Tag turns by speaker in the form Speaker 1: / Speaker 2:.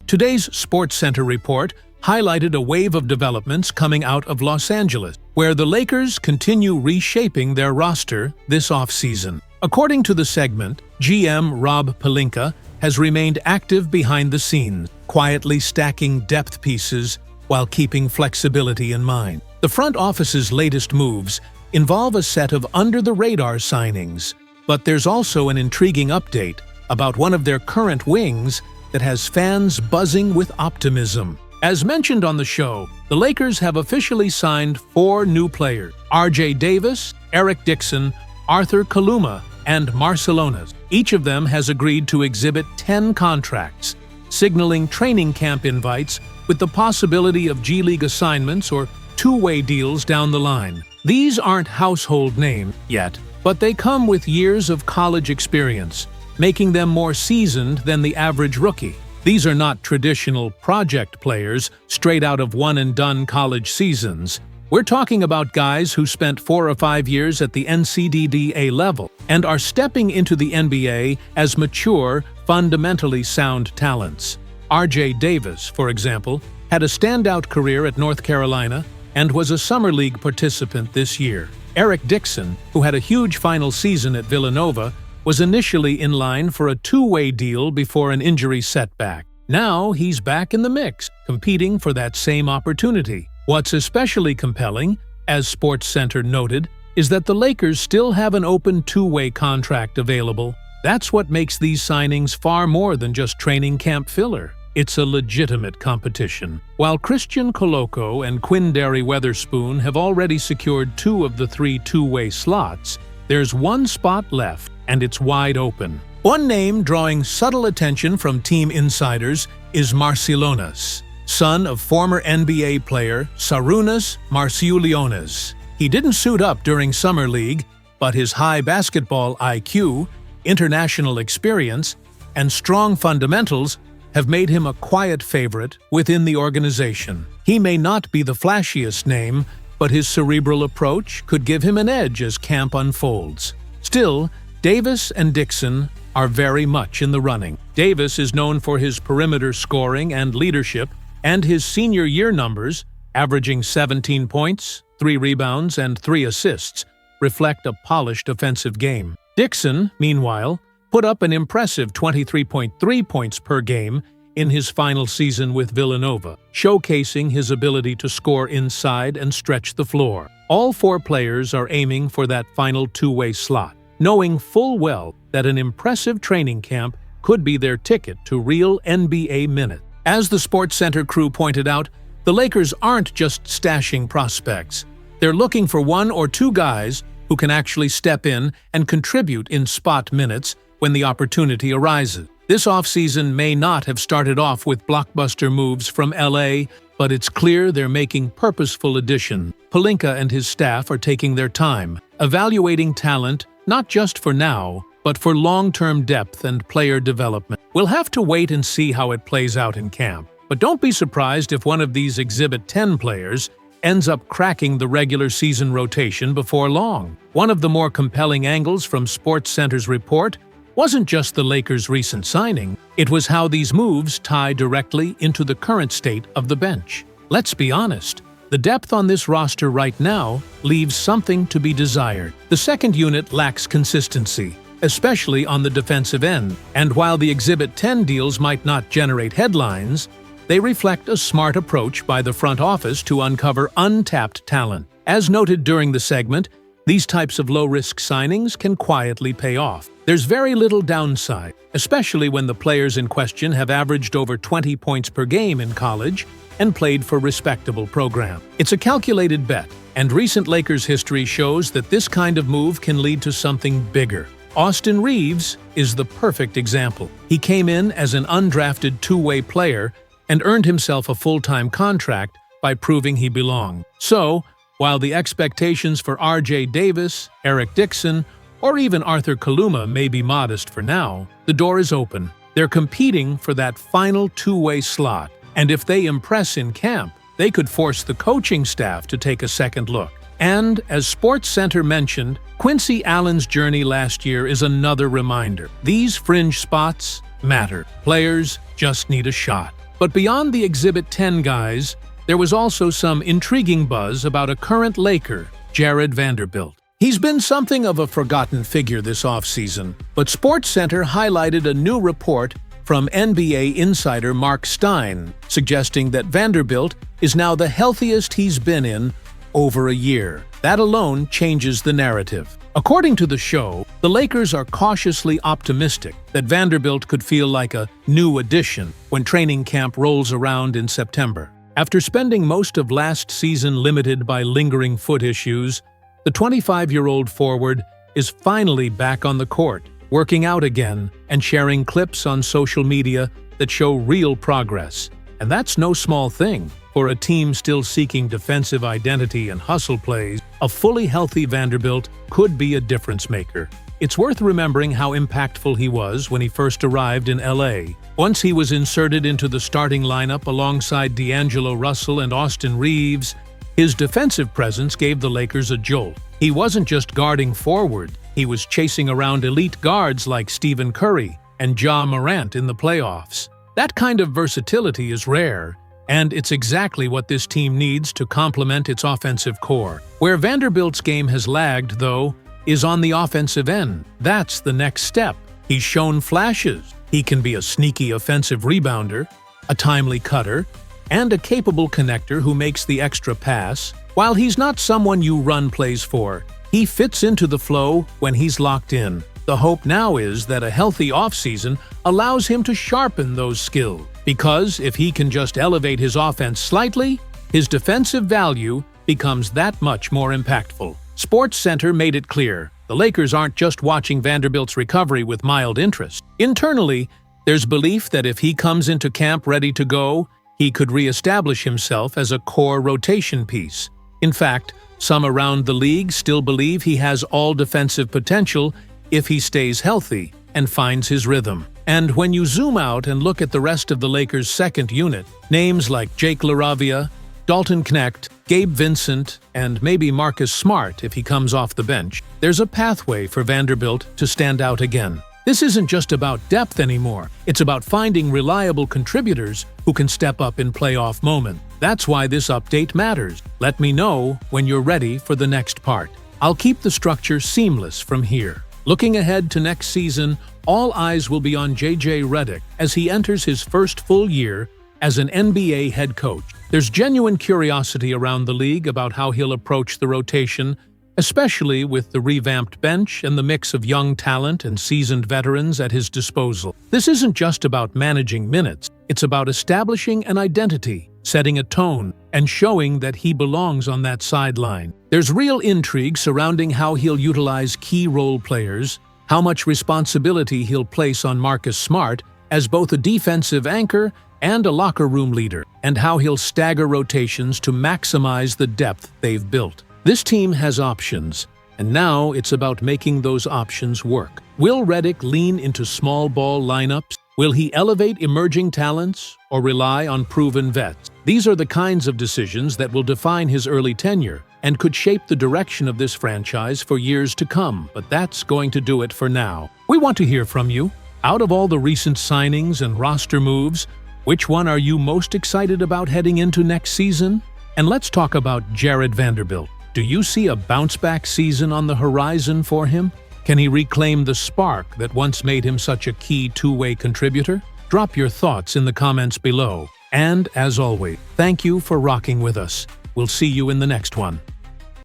Speaker 1: Today's SportsCenter report highlighted a wave of developments coming out of Los Angeles, where the Lakers continue reshaping their roster this offseason. According to the segment, GM Rob Pelinka has remained active behind the scenes, quietly stacking depth pieces while keeping flexibility in mind. The front office's latest moves involve a set of under-the-radar signings, but there's also an intriguing update about one of their current wings that has fans buzzing with optimism. As mentioned on the show, the Lakers have officially signed 4 new players: R.J. Davis, Eric Dixon, Arthur Kaluma, and Marciulionis. Each of them has agreed to exhibit 10 contracts, signaling training camp invites with the possibility of G League assignments or two-way deals down the line. These aren't household names yet, but they come with years of college experience, making them more seasoned than the average rookie. These are not traditional project players straight out of one-and-done college seasons. We're talking about guys who spent 4 or 5 years at the NCAA level and are stepping into the NBA as mature, fundamentally sound talents. R.J. Davis, for example, had a standout career at North Carolina and was a Summer League participant this year. Eric Dixon, who had a huge final season at Villanova, was initially in line for a two-way deal before an injury setback. Now he's back in the mix, competing for that same opportunity. What's especially compelling, as SportsCenter noted, is that the Lakers still have an open two-way contract available. That's what makes these signings far more than just training camp filler. It's a legitimate competition. While Christian Koloko and Quindary Weatherspoon have already secured 2 of the 3 two-way slots, there's one spot left, and it's wide open. One name drawing subtle attention from team insiders is Marciulionis, son of former NBA player Sarunas Marciulionis. He didn't suit up during Summer League, but his high basketball IQ, international experience, and strong fundamentals have made him a quiet favorite within the organization. He may not be the flashiest name, but his cerebral approach could give him an edge as camp unfolds. Still, Davis and Dixon are very much in the running. Davis is known for his perimeter scoring and leadership, and his senior year numbers, averaging 17 points, 3 rebounds, and 3 assists, reflect a polished offensive game. Dixon, meanwhile, put up an impressive 23.3 points per game in his final season with Villanova, showcasing his ability to score inside and stretch the floor. All 4 players are aiming for that final two-way slot, knowing full well that an impressive training camp could be their ticket to real NBA minutes. As the SportsCenter crew pointed out, the Lakers aren't just stashing prospects. They're looking for 1 or 2 guys who can actually step in and contribute in spot minutes when the opportunity arises. This offseason may not have started off with blockbuster moves from LA, but it's clear they're making purposeful additions. Pelinka and his staff are taking their time, evaluating talent not just for now, but for long-term depth and player development. We'll have to wait and see how it plays out in camp. But don't be surprised if one of these Exhibit 10 players ends up cracking the regular season rotation before long. One of the more compelling angles from SportsCenter's report wasn't just the Lakers' recent signing, it was how these moves tie directly into the current state of the bench. Let's be honest, the depth on this roster right now leaves something to be desired. The second unit lacks consistency, especially on the defensive end, and while the Exhibit 10 deals might not generate headlines, they reflect a smart approach by the front office to uncover untapped talent. As noted during the segment, these types of low-risk signings can quietly pay off. There's very little downside, especially when the players in question have averaged over 20 points per game in college and played for respectable programs. It's a calculated bet, and recent Lakers history shows that this kind of move can lead to something bigger. Austin Reeves is the perfect example. He came in as an undrafted two-way player and earned himself a full-time contract by proving he belonged. So, while the expectations for R.J. Davis, Eric Dixon, or even Arthur Kaluma may be modest for now, the door is open. They're competing for that final two-way slot, and if they impress in camp, they could force the coaching staff to take a second look. And, as SportsCenter mentioned, Quincy Allen's journey last year is another reminder. These fringe spots matter. Players just need a shot. But beyond the Exhibit 10 guys, there was also some intriguing buzz about a current Laker, Jared Vanderbilt. He's been something of a forgotten figure this offseason, but SportsCenter highlighted a new report from NBA insider Mark Stein, suggesting that Vanderbilt is now the healthiest he's been in over a year. That alone changes the narrative. According to the show, the Lakers are cautiously optimistic that Vanderbilt could feel like a new addition when training camp rolls around in September. After spending most of last season limited by lingering foot issues, the 25-year-old forward is finally back on the court, working out again and sharing clips on social media that show real progress. And that's no small thing. For a team still seeking defensive identity and hustle plays, a fully healthy Vanderbilt could be a difference maker. It's worth remembering how impactful he was when he first arrived in LA. Once he was inserted into the starting lineup alongside D'Angelo Russell and Austin Reeves, his defensive presence gave the Lakers a jolt. He wasn't just guarding forward, he was chasing around elite guards like Stephen Curry and Ja Morant in the playoffs. That kind of versatility is rare, and it's exactly what this team needs to complement its offensive core. Where Vanderbilt's game has lagged, though, is on the offensive end. That's the next step. He's shown flashes. He can be a sneaky offensive rebounder, a timely cutter, and a capable connector who makes the extra pass. While he's not someone you run plays for, he fits into the flow when he's locked in. The hope now is that a healthy offseason allows him to sharpen those skills, because if he can just elevate his offense slightly, his defensive value becomes that much more impactful. SportsCenter made it clear, the Lakers aren't just watching Vanderbilt's recovery with mild interest. Internally, there's belief that if he comes into camp ready to go, he could re-establish himself as a core rotation piece. In fact, some around the league still believe he has all defensive potential if he stays healthy and finds his rhythm. And when you zoom out and look at the rest of the Lakers' second unit, names like Jake LaRavia, Dalton Knecht, Gabe Vincent, and maybe Marcus Smart if he comes off the bench, there's a pathway for Vanderbilt to stand out again. This isn't just about depth anymore, it's about finding reliable contributors who can step up in playoff moments. That's why this update matters. Let me know when you're ready for the next part. I'll keep the structure seamless from here. Looking ahead to next season, all eyes will be on JJ Redick as he enters his first full year as an NBA head coach. There's genuine curiosity around the league about how he'll approach the rotation, especially with the revamped bench and the mix of young talent and seasoned veterans at his disposal. This isn't just about managing minutes, it's about establishing an identity, setting a tone, and showing that he belongs on that sideline. There's real intrigue surrounding how he'll utilize key role players, how much responsibility he'll place on Marcus Smart as both a defensive anchor and a locker room leader, and how he'll stagger rotations to maximize the depth they've built. This team has options, and now it's about making those options work. Will Redick lean into small ball lineups? Will he elevate emerging talents or rely on proven vets? These are the kinds of decisions that will define his early tenure and could shape the direction of this franchise for years to come, but that's going to do it for now. We want to hear from you. Out of all the recent signings and roster moves, which one are you most excited about heading into next season? And let's talk about Jared Vanderbilt. Do you see a bounce-back season on the horizon for him? Can he reclaim the spark that once made him such a key two-way contributor? Drop your thoughts in the comments below. And, as always, thank you for rocking with us. We'll see you in the next one.